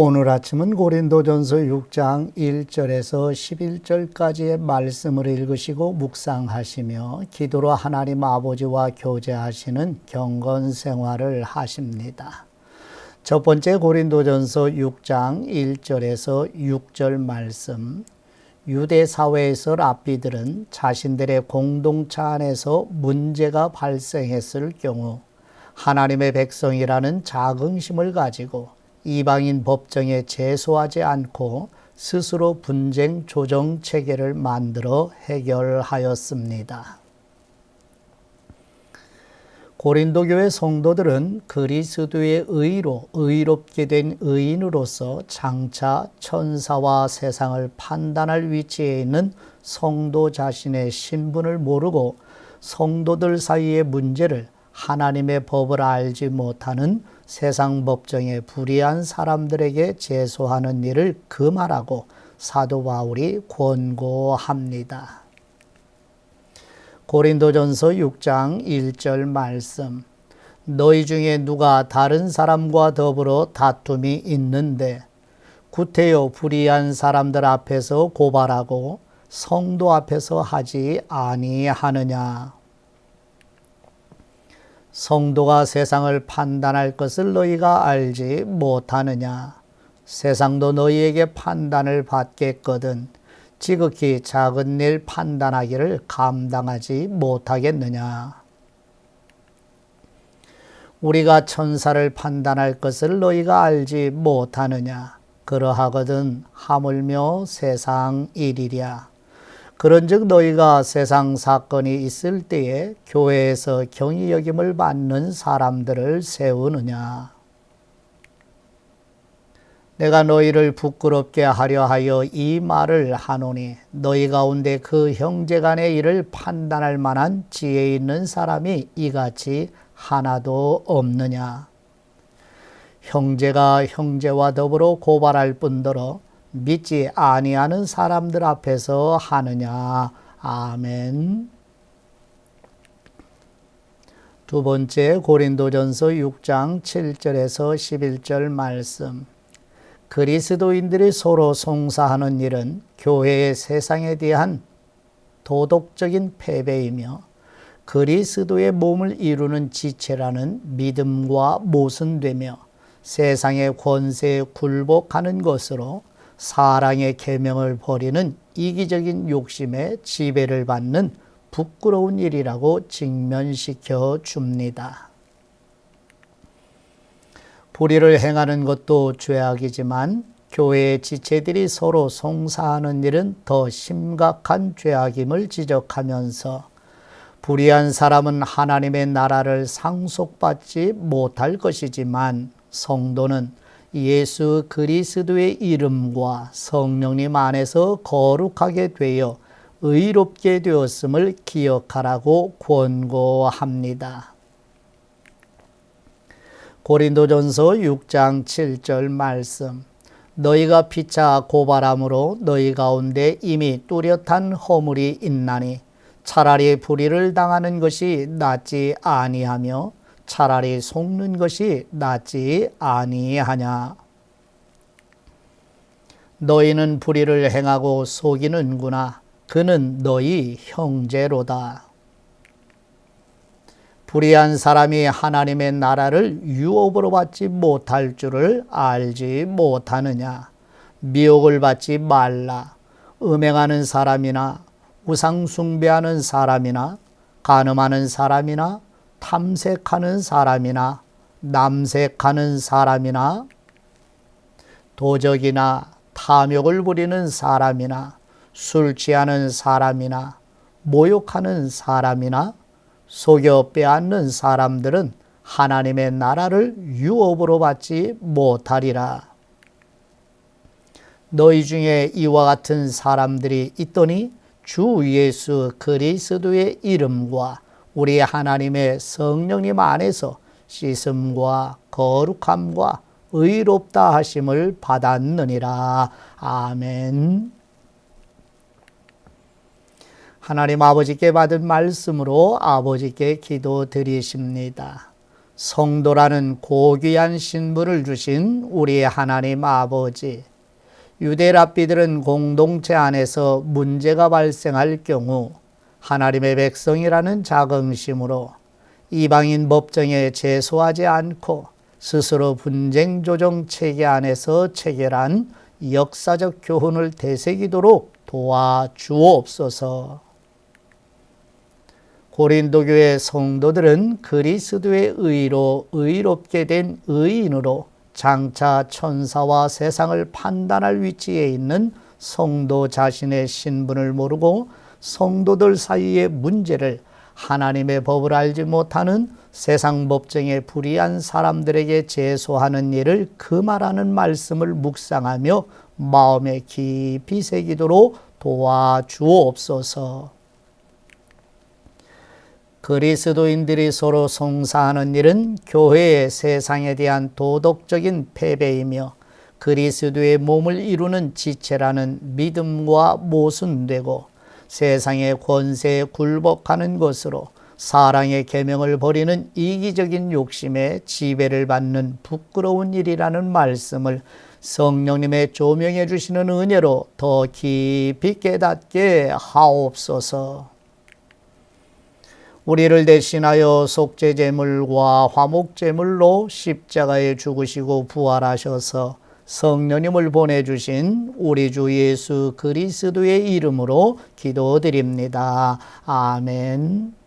오늘 아침은 고린도전서 6장 1절에서 11절까지의 말씀을 읽으시고 묵상하시며 기도로 하나님 아버지와 교제하시는 경건 생활을 하십니다. 첫 번째 고린도전서 6장 1절에서 6절 말씀. 유대 사회에서 랍비들은 자신들의 공동체 안에서 문제가 발생했을 경우 하나님의 백성이라는 자긍심을 가지고 이방인 법정에 제소하지 않고 스스로 분쟁 조정 체계를 만들어 해결하였습니다. 고린도 교회 성도들은 그리스도의 의로 의롭게 된 의인으로서 장차 천사와 세상을 판단할 위치에 있는 성도 자신의 신분을 모르고 성도들 사이의 문제를 하나님의 법을 알지 못하는 세상 법정에 불의한 사람들에게 제소하는 일을 금하라고 사도 바울이 권고합니다. 고린도전서 6장 1절 말씀. 너희 중에 누가 다른 사람과 더불어 다툼이 있는데 구태여 불의한 사람들 앞에서 고발하고 성도 앞에서 하지 아니하느냐. 성도가 세상을 판단할 것을 너희가 알지 못하느냐. 세상도 너희에게 판단을 받겠거든 지극히 작은 일 판단하기를 감당하지 못하겠느냐. 우리가 천사를 판단할 것을 너희가 알지 못하느냐. 그러하거든 하물며 세상 일이랴. 그런즉 너희가 세상 사건이 있을 때에 교회에서 경히 여김을 받는 사람들을 세우느냐. 내가 너희를 부끄럽게 하려 하여 이 말을 하노니 너희 가운데 그 형제간의 일을 판단할 만한 지혜 있는 사람이 이같이 하나도 없느냐. 형제가 형제와 더불어 고발할 뿐더러 믿지 아니하는 사람들 앞에서 하느냐. 아멘. 두 번째 고린도전서 6장 7절에서 11절 말씀. 그리스도인들이 서로 송사하는 일은 교회의 세상에 대한 도덕적인 패배이며 그리스도의 몸을 이루는 지체라는 믿음과 모순되며 세상의 권세에 굴복하는 것으로 사랑의 계명을 버리는 이기적인 욕심에 지배를 받는 부끄러운 일이라고 직면시켜 줍니다. 불의를 행하는 것도 죄악이지만 교회의 지체들이 서로 송사하는 일은 더 심각한 죄악임을 지적하면서 불의한 사람은 하나님의 나라를 상속받지 못할 것이지만 성도는 예수 그리스도의 이름과 성령님 안에서 거룩하게 되어 의롭게 되었음을 기억하라고 권고합니다. 고린도전서 6장 7절 말씀. 너희가 피차 고발함으로 너희 가운데 이미 뚜렷한 허물이 있나니 차라리 불의를 당하는 것이 낫지 아니하며 차라리 속는 것이 낫지 아니하냐. 너희는 불의를 행하고 속이는구나. 그는 너희 형제로다. 불의한 사람이 하나님의 나라를 유업으로 받지 못할 줄을 알지 못하느냐. 미혹을 받지 말라. 음행하는 사람이나 우상 숭배하는 사람이나 간음하는 사람이나 탐색하는 사람이나 남색하는 사람이나 도적이나 탐욕을 부리는 사람이나 술 취하는 사람이나 모욕하는 사람이나 속여 빼앗는 사람들은 하나님의 나라를 유업으로 받지 못하리라. 너희 중에 이와 같은 사람들이 있더니 주 예수 그리스도의 이름과 우리 하나님의 성령님 안에서 씻음과 거룩함과 의롭다 하심을 받았느니라. 아멘. 하나님 아버지께 받은 말씀으로 아버지께 기도드리십니다. 성도라는 고귀한 신분을 주신 우리 하나님 아버지, 유대 랍비들은 공동체 안에서 문제가 발생할 경우 하나님의 백성이라는 자긍심으로 이방인 법정에 제소하지 않고 스스로 분쟁 조정 체계 안에서 체결한 역사적 교훈을 되새기도록 도와주옵소서. 고린도 교회 성도들은 그리스도의 의로 의롭게 된 의인으로 장차 천사와 세상을 판단할 위치에 있는 성도 자신의 신분을 모르고 성도들 사이의 문제를 하나님의 법을 알지 못하는 세상 법정에 불의한 사람들에게 제소하는 일을 금하라는 말씀을 묵상하며 마음에 깊이 새기도록 도와주옵소서. 그리스도인들이 서로 송사하는 일은 교회의 세상에 대한 도덕적인 패배이며 그리스도의 몸을 이루는 지체라는 믿음과 모순되고 세상의 권세에 굴복하는 것으로 사랑의 계명을 버리는 이기적인 욕심에 지배를 받는 부끄러운 일이라는 말씀을 성령님의 조명해 주시는 은혜로 더 깊이 깨닫게 하옵소서. 우리를 대신하여 속죄제물과 화목제물로 십자가에 죽으시고 부활하셔서 성령님을 보내주신 우리 주 예수 그리스도의 이름으로 기도드립니다. 아멘.